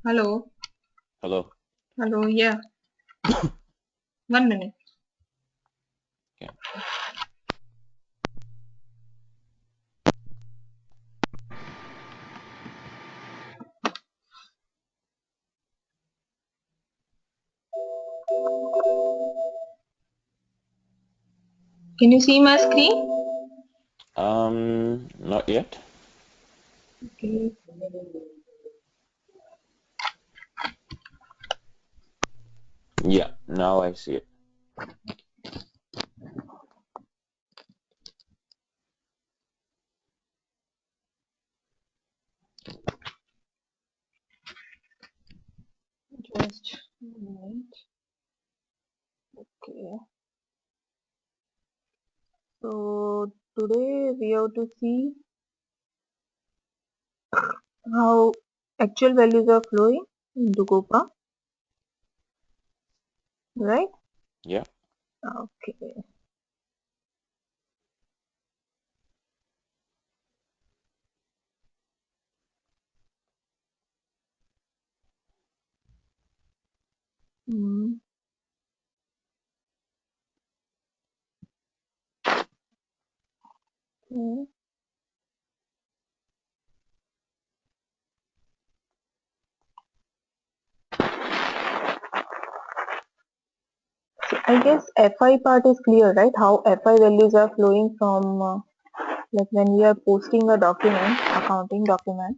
Hello. Hello. Hello. Yeah. 1 minute. Okay. Can you see my screen? Not yet. Okay. Yeah, now I see it. Just a minute. Okay. So today we have to see how actual values are flowing into Copa, right? Yeah. Okay. Hmm. Okay. So I guess FI part is clear, right? How FI values are flowing from like when we are posting a document, accounting document,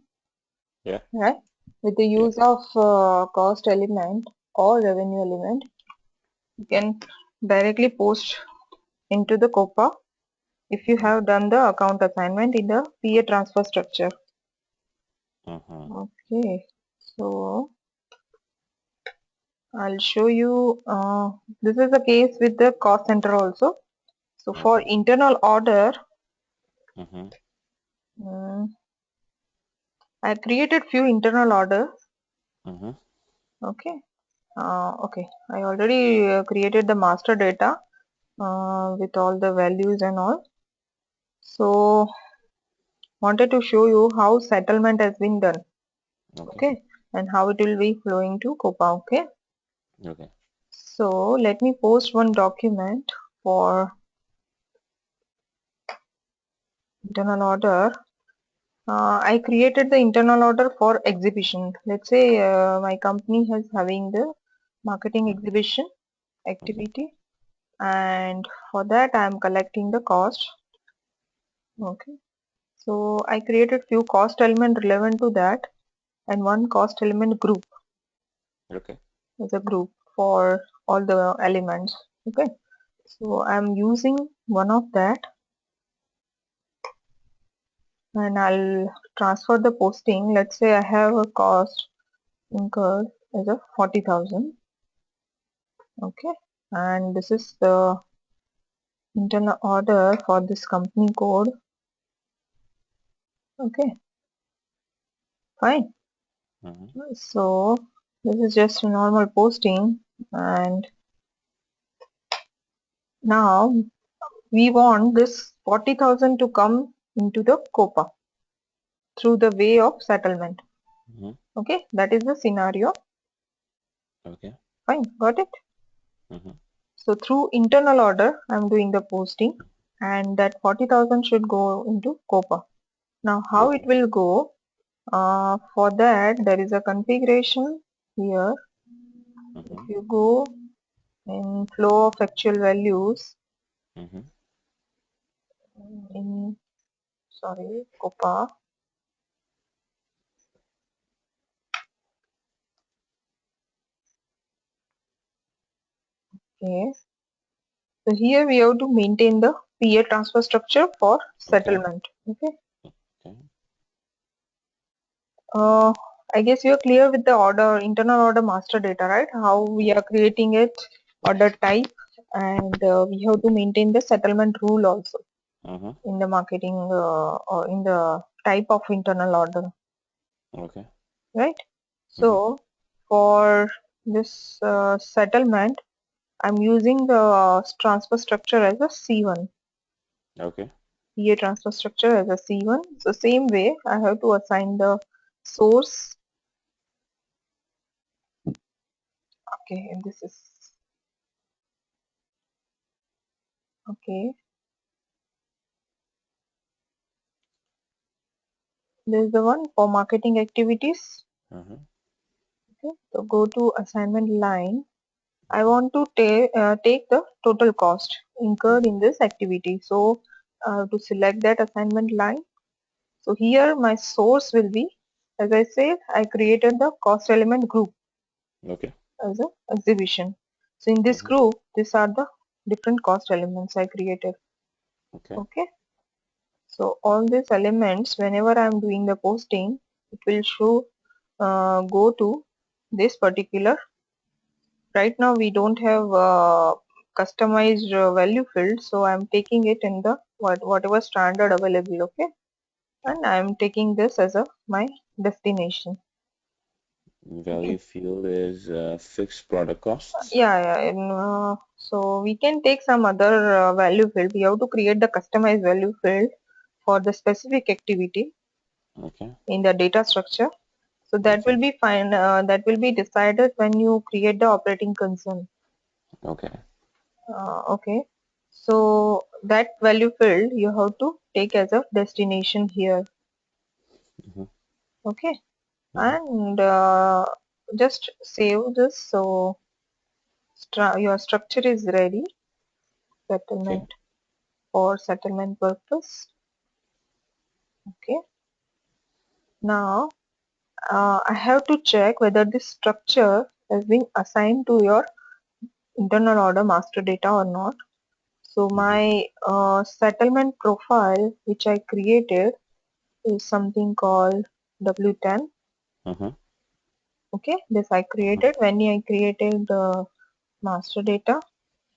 Yeah. right? With the Yeah. use of cost element or revenue element, you can directly post into the Copa if you have done the account assignment in the PA transfer structure. Mm-hmm. Okay, so I'll show you. This is the case with the cost center also. So for Mm-hmm. internal order, Mm-hmm. I created few internal orders. Mm-hmm. Okay. Okay, I already created the master data with all the values and all. So wanted to show you how settlement has been done. Okay. Okay, and how it will be flowing to Copa. Okay, Okay. so let me post one document for internal order. I created the internal order for exhibition. Let's say my company is having the marketing Mm-hmm. exhibition Mm-hmm. activity, and for that I am collecting the cost. Okay, so I created few cost element relevant to that and one cost element group Okay. as a group for all the elements. Okay, so I'm using one of that and I'll transfer the posting. Let's say I have a cost incurred as a 40,000. Okay, and this is the internal order for this company code. Okay, fine. Mm-hmm. So this is just a normal posting, and now we want this 40,000 to come into the Copa through the way of settlement. Mm-hmm. Okay, that is the scenario. Okay. Fine, got it. Mm-hmm. So through internal order, I'm doing the posting, and that 40,000 should go into Copa. Now, how it Okay. will go? For that, there is a configuration here. If Mm-hmm. you go in flow of actual values Mm-hmm. in Copa. Okay. So here we have to maintain the PA transfer structure for Okay. settlement. Okay. Okay. Uh, I guess you're clear with the order, internal order master data, right? How we are creating it, order type, and we have to maintain the settlement rule also Mm-hmm. in the marketing or in the type of internal order, Okay. right? Mm-hmm. So for this settlement, I'm using the transfer structure as a C1, Okay. PA transfer structure as a C1. So same way, I have to assign the source Okay, and this is okay. This is the one for marketing activities. Uh-huh. Okay, so go to assignment line. I want to take the total cost incurred in this activity. So to select that assignment line. So here my source will be, as I said, I created the cost element group Okay. as a exhibition. So in this Uh-huh. group, these are the different cost elements I created. Okay. Okay. So all these elements, whenever I am doing the posting, it will show go to this particular. Right now we don't have customized value field, so I'm taking it in the whatever standard available. Okay, and I'm taking this as a my destination. Value Okay. field is fixed product costs. Yeah, and, so we can take some other value field. We have to create the customized value field for the specific activity Okay. in the data structure. So that Okay. will be fine. That will be decided when you create the operating concern. Okay. Okay. So that value field you have to take as a destination here. Mm-hmm. Okay. Mm-hmm. And just save this. So your structure is ready. Okay. Settlement for settlement purpose. Okay. Now I have to check whether this structure has been assigned to your internal order master data or not. So Mm-hmm. my settlement profile which I created is something called W10. Uh-huh. Okay, this I created when I created the master data.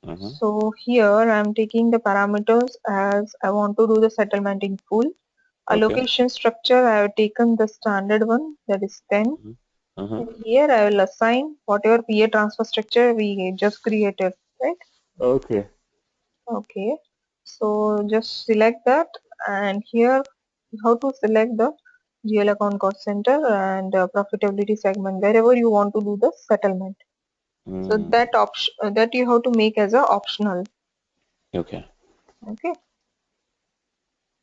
Uh-huh. So here I'm taking the parameters as I want to do the settlement in full. Okay. Allocation structure, I have taken the standard one, that is 10. Mm-hmm. Uh-huh. And here I will assign whatever PA transfer structure we just created, right? Okay. Okay, so just select that, and here how to select the GL account cost center and profitability segment wherever you want to do the settlement. So Mm. that option that you have to make as a optional. Okay. Okay,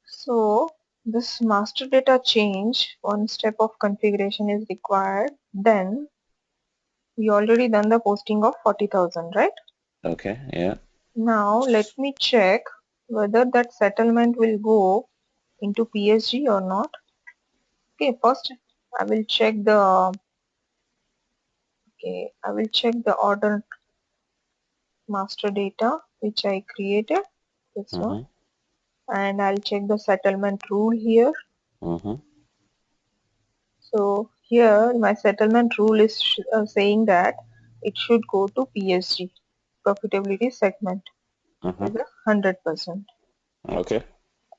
so this master data change, one step of configuration is required. Then we already done the posting of 40,000, right? Okay. Yeah. Now let me check whether that settlement will go into PSG or not. Okay, first I will check the order master data which I created, this one, Mm-hmm. and I'll check the settlement rule here. Mm-hmm. So here my settlement rule is saying that it should go to PSG, profitability segment, Mm-hmm. as a 100%. Okay.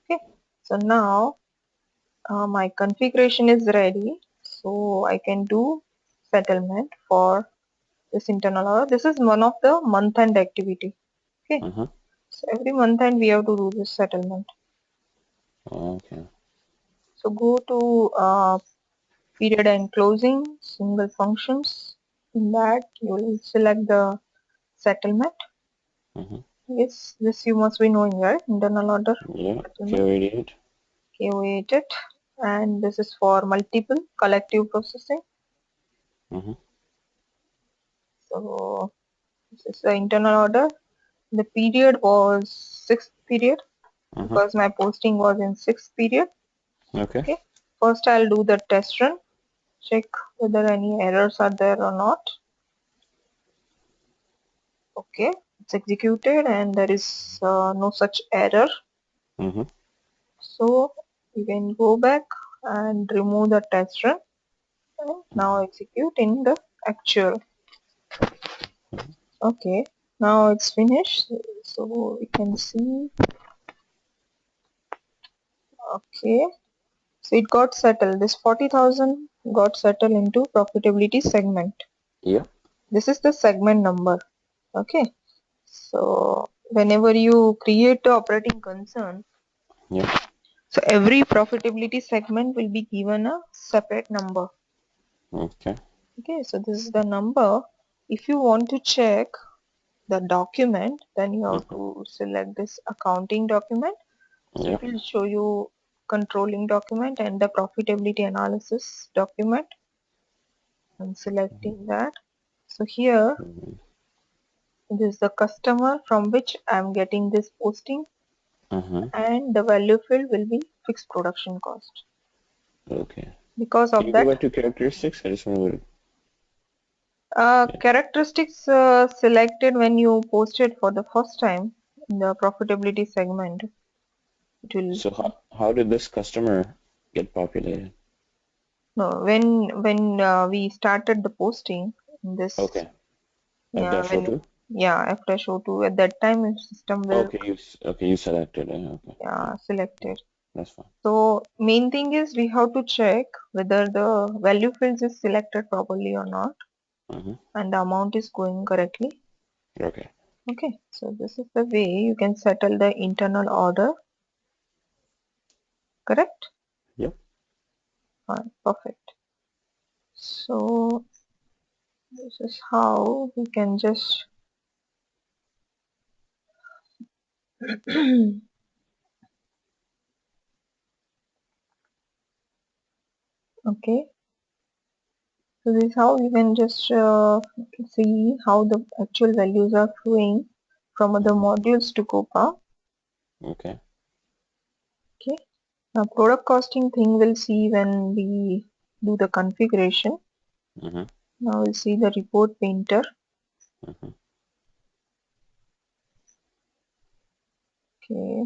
Okay, so now my configuration is ready, so I can do settlement for this internal order. This is one of the month end activity. Okay, Mm-hmm. so every month end we have to do this settlement. Okay. So go to period and closing, single functions. In that you will select the settlement. Mm-hmm. Yes, this you must be knowing, right? Internal order Yeah. settlement, K88. KO8 and this is for multiple collective processing. Mm-hmm. So this is the internal order. The period was sixth period Mm-hmm. because my posting was in sixth period. Okay. Okay. First I'll do the test run, check whether any errors are there or not. Okay, it's executed and there is no such error. Mm-hmm. So you can go back and remove the test run and now execute in the actual. Okay, now it's finished. So we can see. Okay, so it got settled. This 40,000 got settled into profitability segment. Yeah. This is the segment number. Okay, so whenever you create the operating concern, Yeah. so every profitability segment will be given a separate number. Okay. Okay, so this is the number. If you want to check the document, then you have Mhm. to select this accounting document. So it Yep. will show you controlling document and the profitability analysis document. I'm selecting that. So here Mhm. this is the customer from which I'm getting this posting, Mhm. and the value field will be fixed production cost. Okay. Because Can of you go that, back to characteristics? I just want to. Yeah. characteristics selected when you post it for the first time in the profitability segment. It will So how did this customer get populated? no we started the posting in this, Okay. F yeah, dash O two. yeah, after show 2 at that time the system will, Okay. You selected it. Okay. yeah, selected. That's fine. So main thing is we have to check whether the value fields is selected properly or not, Mhm. and the amount is going correctly. Okay. Okay, so this is the way you can settle the internal order. Correct? Yep. Fine, perfect. So this is how we can just okay. So this is how you can just see how the actual values are flowing from other Mhm. modules to Copa. Okay. Okay. Now product costing thing we'll see when we do the configuration. Mhm. Now we'll see the report painter. Mhm. Okay.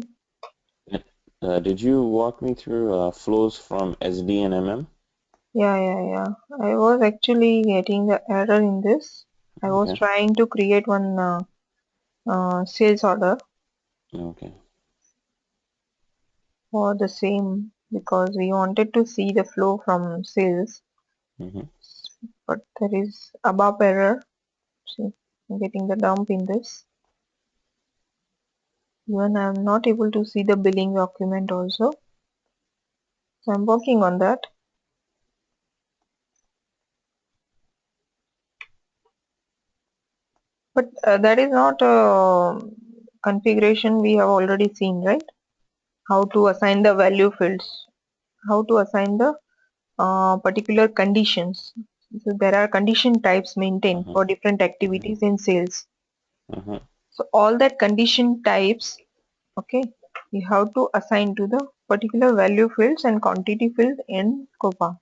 Did you walk me through flows from SD and MM? Yeah. I was actually getting the error in this. I was Okay. trying to create one sales order Okay. for the same because we wanted to see the flow from sales, Mhm. but there is ABAP error. See, I'm getting the dump in this. Even I'm not able to see the billing document also. So I'm working on that. But that is not a configuration we have already seen, right? How to assign the value fields, how to assign the particular conditions. So there are condition types maintained Mhm. for different Mhm. activities in sales. Mhm. So all that condition types, okay, you have to assign to the particular value fields and quantity field in Copa.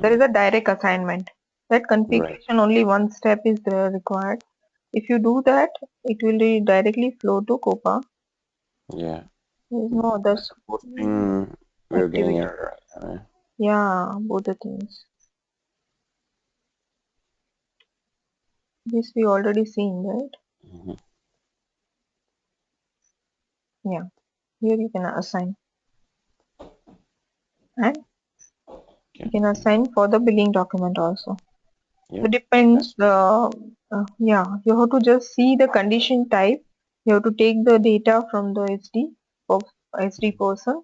There is Mhm. a direct assignment. That Right. configuration only one step is there required. If you do that, it will directly flow to Copa. Yeah. There is no other But the posting, we were getting activity. error. Right? Yeah, both the things. This we already seen, right? Mhm. Yeah. Here you can assign, and you Okay. can assign for the billing document also. So Yep. depends. That's Yeah, you have to just see the condition type. You have to take the data from the SD of SD person,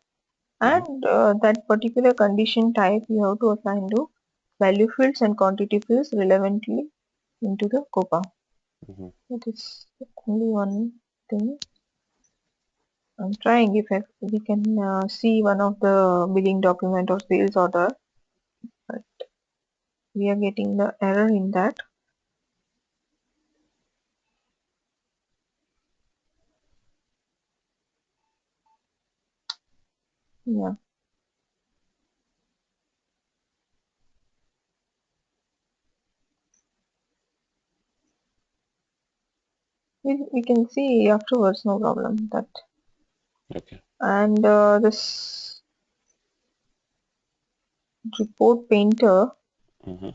mhm. and that particular condition type you have to assign to value fields and quantity fields relevantly into the Copa. Mhm. That is only one thing. I'm trying if we can see one of the billing document or sales order, but we are getting the error in that. Yeah, we can see afterwards, no problem. That Okay. and this report painter. Mhm.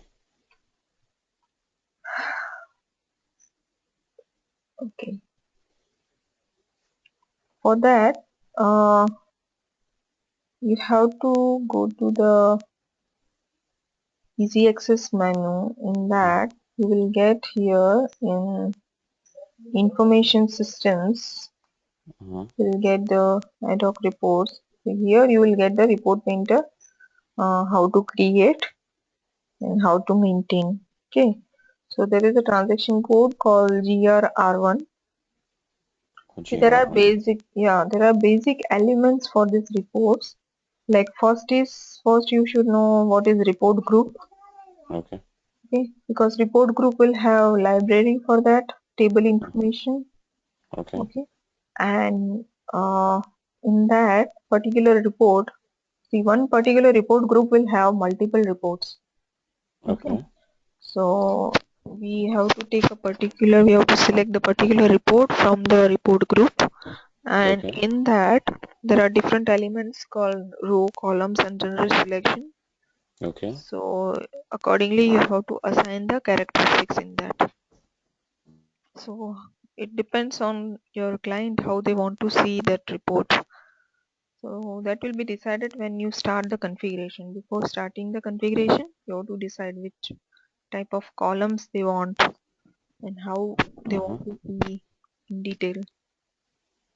Okay, for that, uh, you have to go to the easy access menu. In Mhm. that, you will get here in information systems. Mhm. You will get the ad hoc reports. So here you will get the report painter, how to create and how to maintain. Okay, So there is a transaction code called GRR1. See, there are GR1. basic elements for these reports. Like first you should know what is report group. Okay. Okay, because report group will have library for that table Mhm. information. Okay. Okay, and in that particular report, see, one particular report group will have multiple reports. Okay, Okay. so we have to select the particular report from the report group, and Okay. in that there are different elements called row, columns and general selection. Okay. So accordingly you have to assign the characteristics in that. So it depends on your client how they want to see that report. So that will be decided when you start the configuration. Before starting the configuration, you have to decide which type of columns they want and how they Uh-huh. want to see in detail.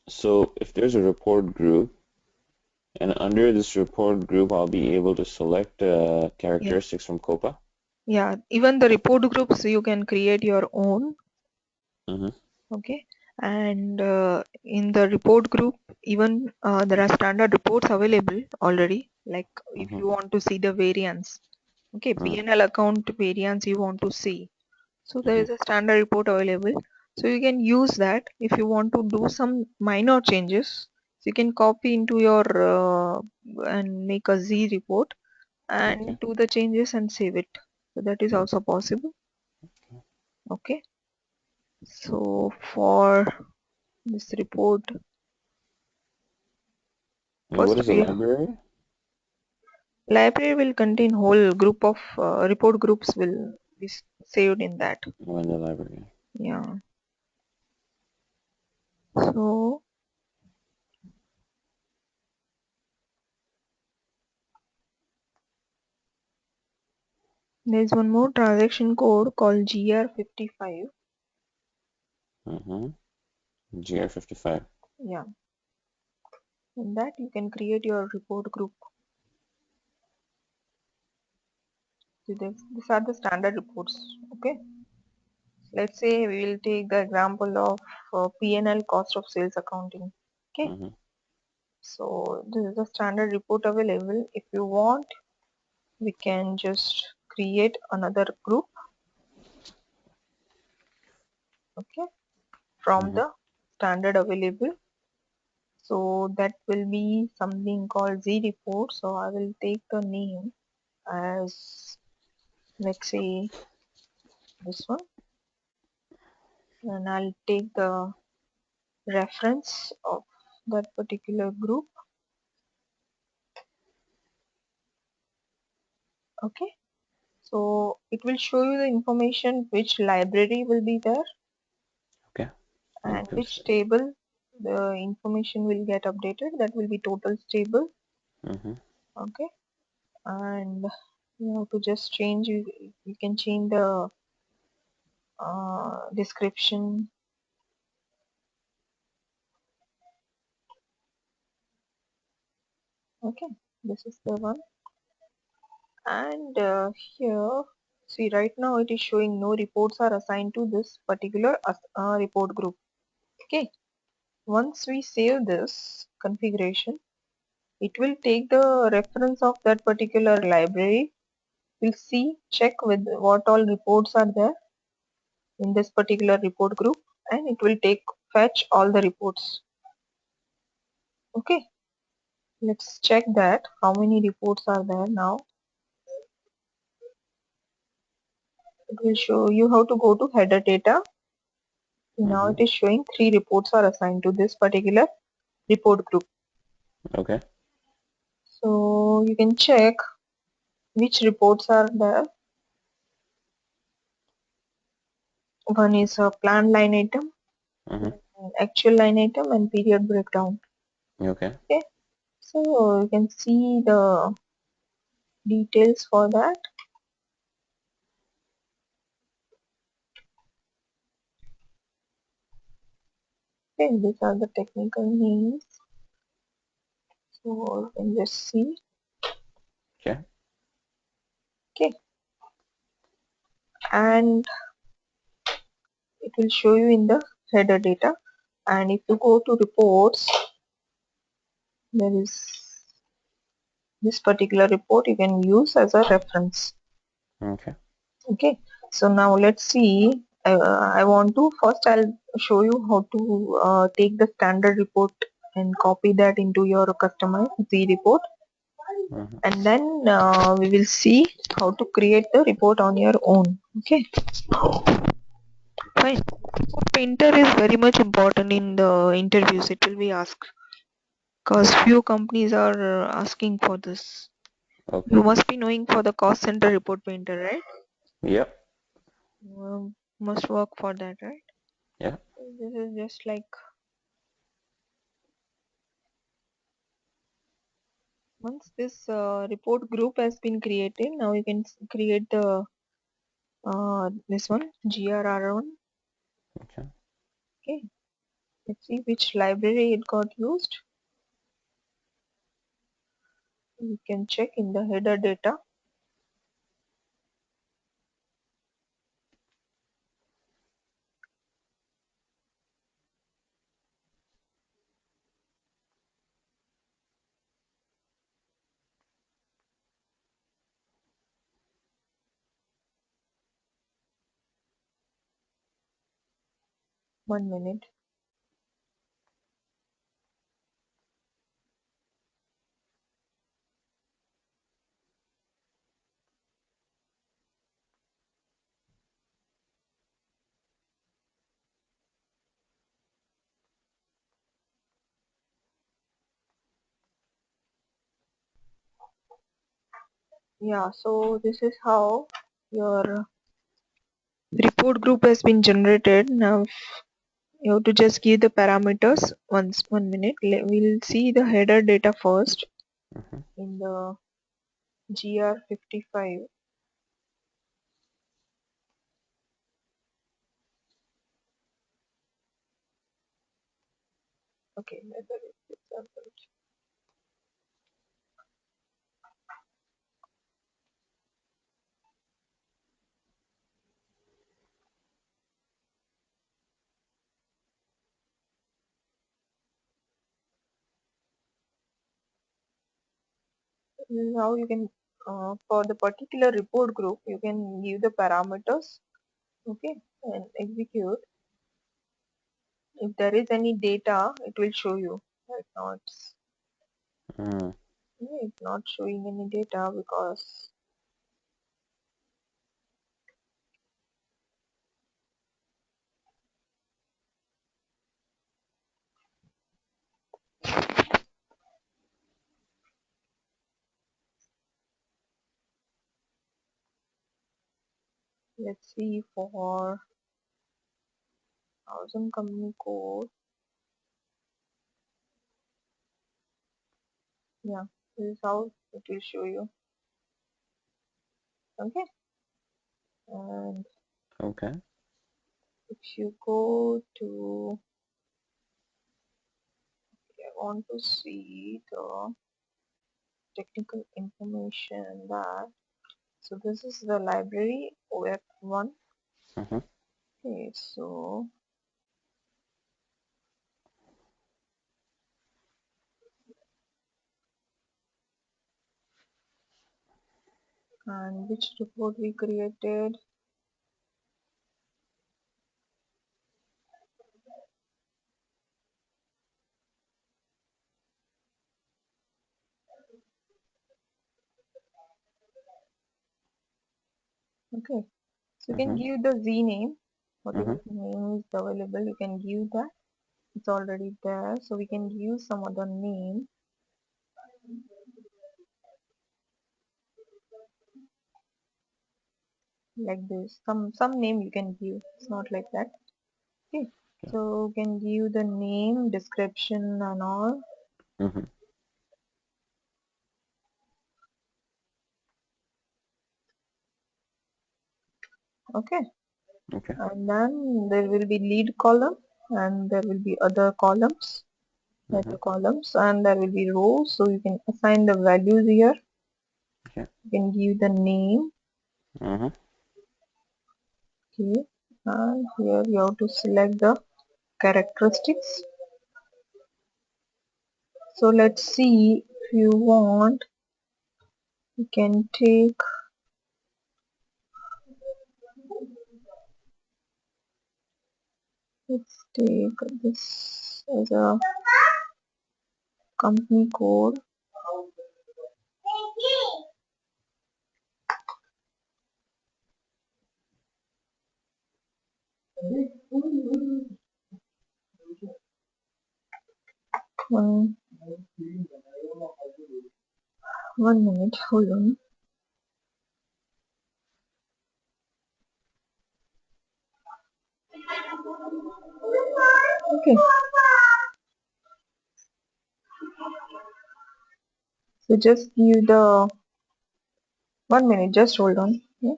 So if there's a report group, and under this report group, I'll be able to select Yeah, characteristics from Copa. yeah. Even the report groups you can create your own. Mm-hmm. Okay, and in the report group, even there are standard reports available already. Like if Mm-hmm. you want to see the variance, okay, Mm-hmm. P&L account variance you want to see. So there Mm-hmm. is a standard report available. So you can use that if you want to do some minor changes. So you can copy into your and make a Z report and Okay. do the changes and save it. So that is also possible. Okay. So for this report, And what first is a we library? library will contain whole group of report groups will be saved in that. Oh, in the library. Yeah. So there is one more transaction code called GR55. Mm-hmm. GR55. Yeah. In that you can create your report group. So these are the standard reports. Okay. Let's say we will take the example of P&L cost of sales accounting. Okay. Mm-hmm. So this is the standard report available. If you want, we can just create another group. Okay. From Mm-hmm. the standard available. So that will be something called Z report. So I will take the name as, let's say, this one, and I'll take the reference of that particular group. Okay, so it will show you the information which library will be there Okay. and which Interesting. table the information will get updated. That will be totals table. Mm-hmm. Okay, and you have to just change, you can change the description. Okay, this is the one. And here, see, right now it is showing no reports are assigned to this particular report group. Okay, once we save this configuration, it will take the reference of that particular library. We'll see, check with what all reports are there in this particular report group, and it will take fetch all the reports. Okay, let's check that how many reports are there now. It will show you how to go to header data. Now Mm-hmm. it is showing 3 reports are assigned to this particular report group. Okay. So you can check which reports are there. One is a planned line item, Mm-hmm. actual line item, and period breakdown. Okay. Okay, so you can see the details for that. Okay, these are the technical names. So you can just see. Okay. Okay, and it will show you in the header data. And if you go to reports, there is this particular report you can use as a reference. Okay. Okay, so now let's see. I want to first I'll show you how to take the standard report and copy that into your customized Z report, Mm-hmm. and then we will see how to create the report on your own. Okay, fine. Report painter is very much important in the interviews. It will be asked because few companies are asking for this. Okay. You must be knowing for the cost center report painter, right? Yep. Must work for that, right? Yeah. This is just like once this report group has been created, now you can create the this one GRR1. Okay. Okay, let's see which library it got used. You can check in the header data. One minute. Yeah, so this is how your report group has been generated. Now you have to just give the parameters. Once 1 minute. We'll see the header data first Mm-hmm. in the GR55. Okay, whether it's example. Now you can for the particular report group you can give the parameters, okay, and execute. If there is any data it will show you. Right now Mm. it's not showing any data because let's see for 1000 company code. Yeah, this is how it will show you. Okay, and Okay. if you go to, I want to see the technical information that, so this is the library OF1. Mm-hmm. Okay, so and which report we created. Okay, so you can Mm-hmm. give the Z name, Mm-hmm. whatever the name is available, you can give that. It's already there, so we can use some other name like this. Some name you can give. It's not like that. Okay, Yeah. so you can give the name, description, and all. Mm-hmm. Okay, Okay. and then there will be lead column, and there will be other columns, Mm-hmm. meta columns, and there will be rows. So you can assign the values here. Okay. You can give the name. Mm-hmm. Okay, and here you have to select the characteristics. So let's see, if you want you can take, let's take this as a company code. One, 1 minute, hold on. Okay, so just give the 1 minute, just hold on. Yeah.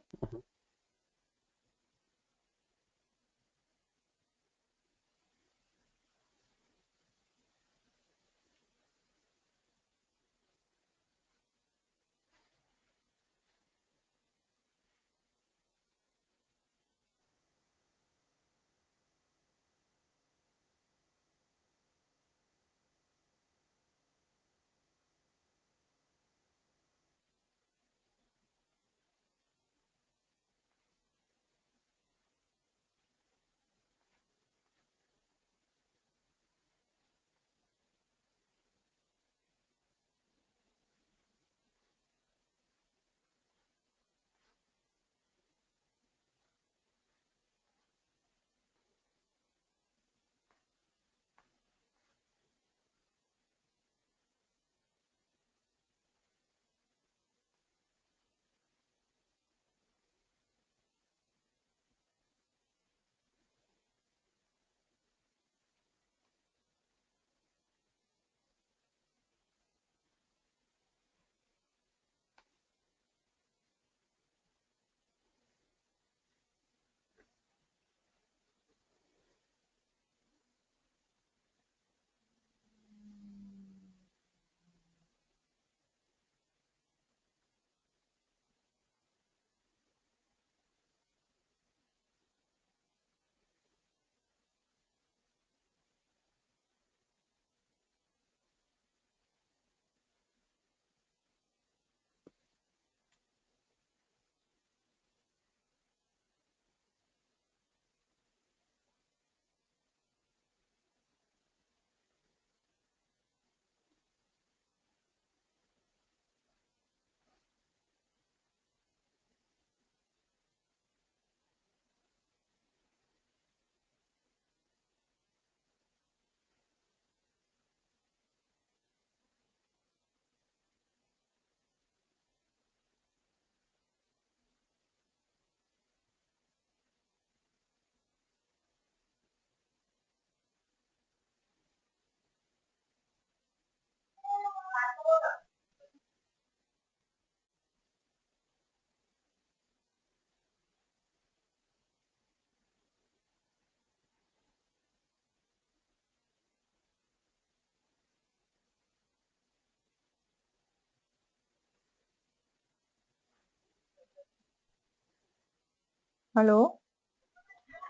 Hello.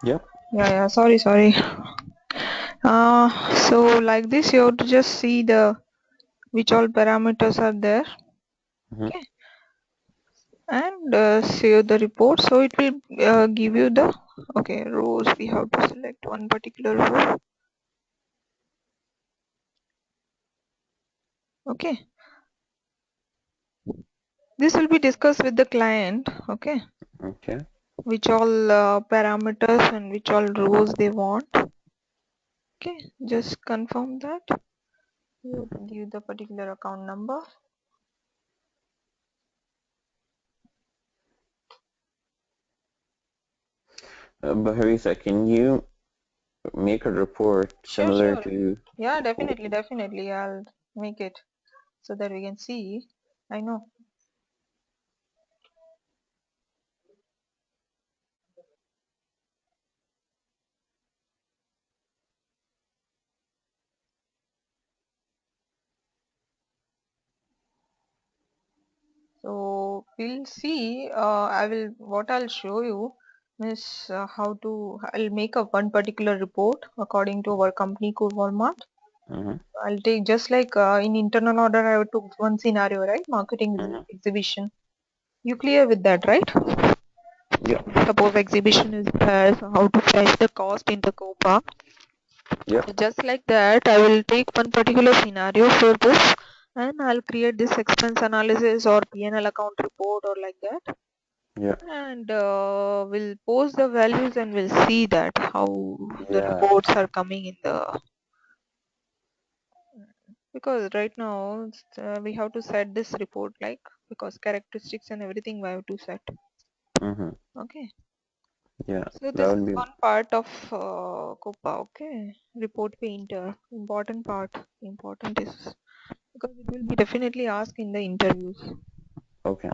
Yep. Yeah, sorry. So like this you have to just see the which all parameters are there. Mm-hmm. Okay, and save the report, so it will give you the, okay, rows. We have to select one particular row. Okay, this will be discussed with the client. Okay, Okay. which all parameters and which all rows they want. Okay, just confirm that. You give the particular account number. But Harisa, can you make a report similar Sure. to? Yeah, definitely. I'll make it so that we can see. I know. So we'll see. What I'll show you. is I'll make a one particular report according to our company code format. Mm-hmm. I'll take just like in internal order I took one scenario, right? Marketing Mm-hmm. exhibition. You clear with that, right? Yeah. Suppose exhibition is there, so how to fetch the cost in the Copa. Yeah. So just like that, I will take one particular scenario for this and I'll create this expense analysis or P&L account report or like that. Yeah. And we'll post the values and we'll see that how the Yeah. reports are coming in the, because right now we have to set this report like, because characteristics and everything we have to set. Mm-hmm. Okay, Yeah. so That this is would be one part of Copa. Okay, report painter, important part. Important is because it will be definitely asked in the interviews. okay.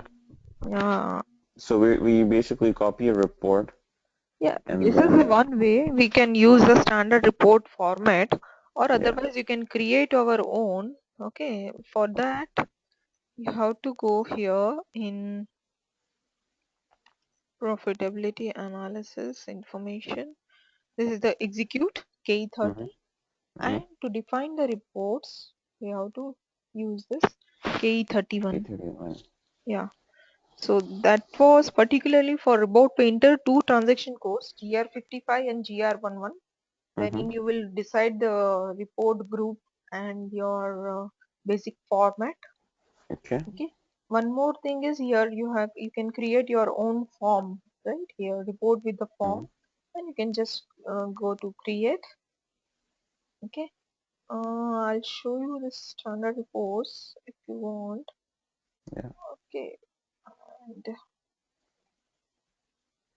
Yeah, So we basically copy a report yeah, and this is the then one way we can use the standard report format, or yeah. otherwise you can create our own. Okay, for that you have to go here in profitability analysis information. This is the execute Mm-hmm. K30, Mm-hmm. and to define the reports we have to use this K31. K31. Yeah, so that was particularly for report painter two transaction codes GR55 and GR11, Mm-hmm. wherein you will decide the report group and your basic format. Okay. Okay, one more thing is here you can create your own form, right? Here report with the Mm-hmm. form, and you can just go to create. Okay, I'll show you the standard reports if you want. Yeah. Okay, and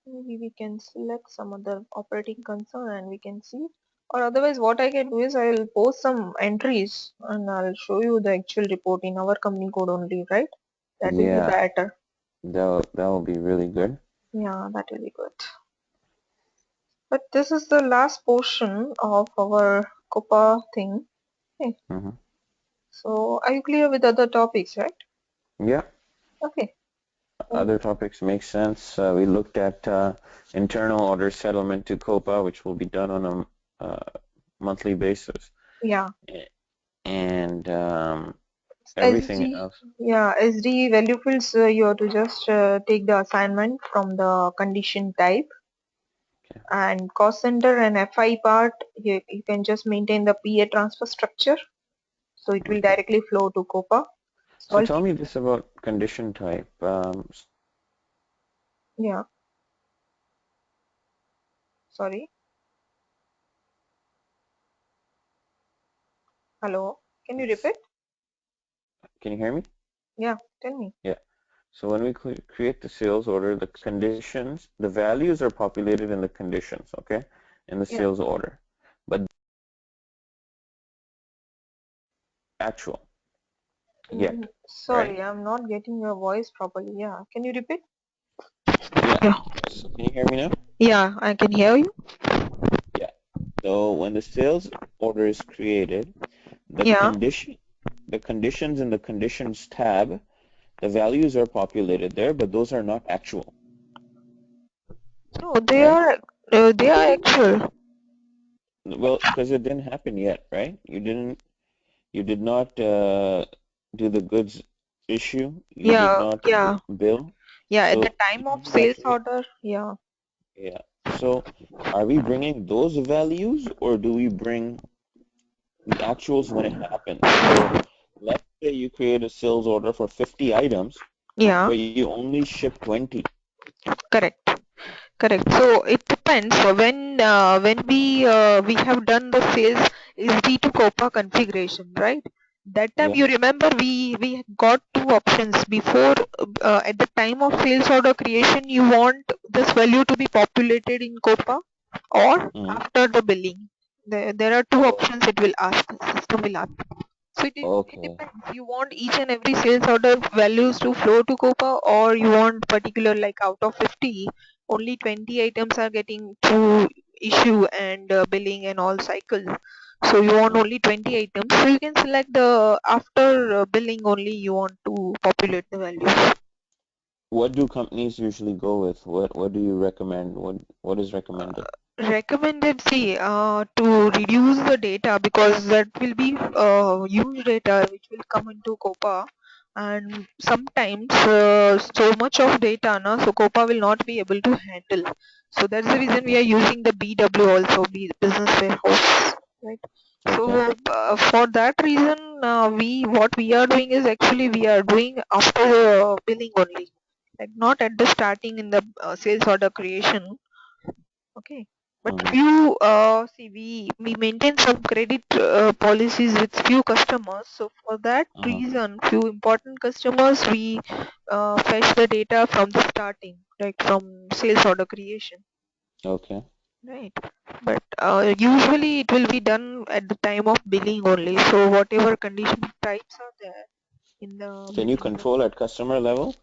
maybe we can select some other operating concern and we can see, or otherwise what I can do is I'll post some entries and I'll show you the actual report in our company code only, right? That will be Yeah. better. That will be really good. Yeah, that will be good. But this is the last portion of our Copa thing. Okay. Mm-hmm. So are you clear with other topics, right? Yeah. Okay. Other topics make sense. We looked at internal order settlement to Copa, which will be done on a monthly basis, Yeah. and everything SD, else. yeah, SD value fields, you have to just take the assignment from the condition type, Okay. and cost center and FI part, you can just maintain the PA transfer structure. So it will Okay. directly flow to Copa. So So I'll tell keep, me this about condition type. yeah, sorry. Hello. Can you repeat? Can you hear me? Yeah, tell me. Yeah. So when we create the sales order, the conditions, the values are populated in the conditions, okay, in the Yeah. sales order, but actual yet, right? Sorry, I'm not getting your voice properly. Yeah. Can you repeat? Yeah. Yeah. So can you hear me now? Yeah, I can hear you. Yeah. So when the sales order is created, the Yeah. condition, the conditions in the conditions tab, the values are populated there, but those are not actual, No, right? they are actual. Well, because it didn't happen yet, right? You did not do the goods issue. You did Yeah, not yeah, bill. yeah. At the So you time of can't sales actually, order, yeah, yeah. So are we bringing those values or do we bring the actuals when it happens? So let's say you create a sales order for 50 items, yeah. but you only ship 20. Correct, correct. So it depends. So when we have done the sales SD to Copa configuration, right? That time Yeah. you remember we got two options before. At the time of sales order creation, you want this value to be populated in Copa, or Mm. after the billing. There are two Oh, options it will ask. System will ask. So it okay. depends. You want each and every sales order values to flow to Copa, or you want particular, like out of 50, only 20 items are getting through issue and billing and all cycles. So you want Mm. only 20 items. So you can select the after billing only you want to populate the values. What do companies usually go with? What do you recommend? What is recommended? Recommended, see, to reduce the data, because that will be huge data which will come into Copa, and sometimes so much of data, na, so Copa will not be able to handle. So that's the reason we are using the BW also, business warehouse, right? Okay. So for that reason, we what we are doing is actually we are doing after billing only, like not at the starting in the sales order creation. Okay, but Mm-hmm. few see, we maintain some credit policies with few customers. So for that Uh-huh. reason, few important customers we fetch the data from the starting, like from sales order creation, Okay. right? But usually it will be done at the time of billing only. So whatever condition types are there in the Can you billing, control at customer level?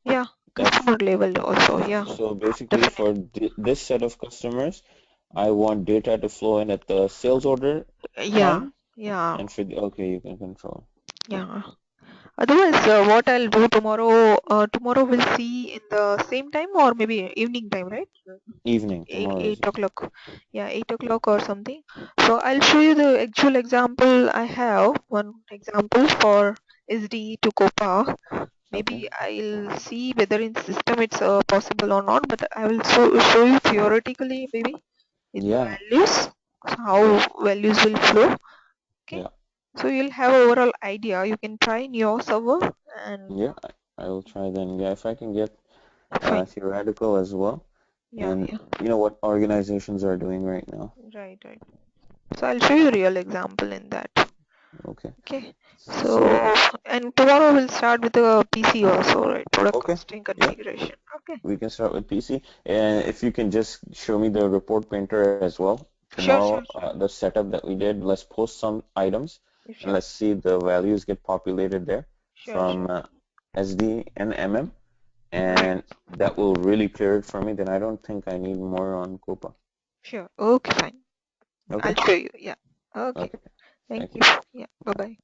yeah, That's customer level also, yeah, so basically for definitely, this set of customers, I want data to flow in at the sales order yeah, time, yeah, and for the okay, you can control. yeah. Otherwise, what I'll do tomorrow, tomorrow we'll see in the same time or maybe evening time, right? Evening, Eight, tomorrow is 8 o'clock. Yeah, 8 o'clock or something. So I'll show you the actual example. I have one example for SD to Copa. okay. Maybe I'll see whether in system it's possible or not, but I will show you theoretically maybe with the Yeah, values, so how yeah, values will flow. Okay. yeah, So you'll have overall idea. You can try in your server and yeah. I will try then. Yeah, if I can get fine. theoretical as well, Yeah, and yeah. you know what organizations are doing right now. Right, right. So I'll show you real example in that. Okay. Okay. So So and tomorrow we'll start with the PC also, right? Product okay, costing yeah, configuration. Okay. we can start with PC, and if you can just show me the report painter as well Sure, tomorrow, sure, sure. the setup that we did. Let's post some items, and Sure, let's see the values get populated there sure, sure. from SD and MM, Right. and that will really clear it for me. Then I don't think I need more on Coupa. Sure. Okay, fine. I'll Okay, show you. Yeah. Okay. okay, Thank thank you. you. Yeah. Bye bye.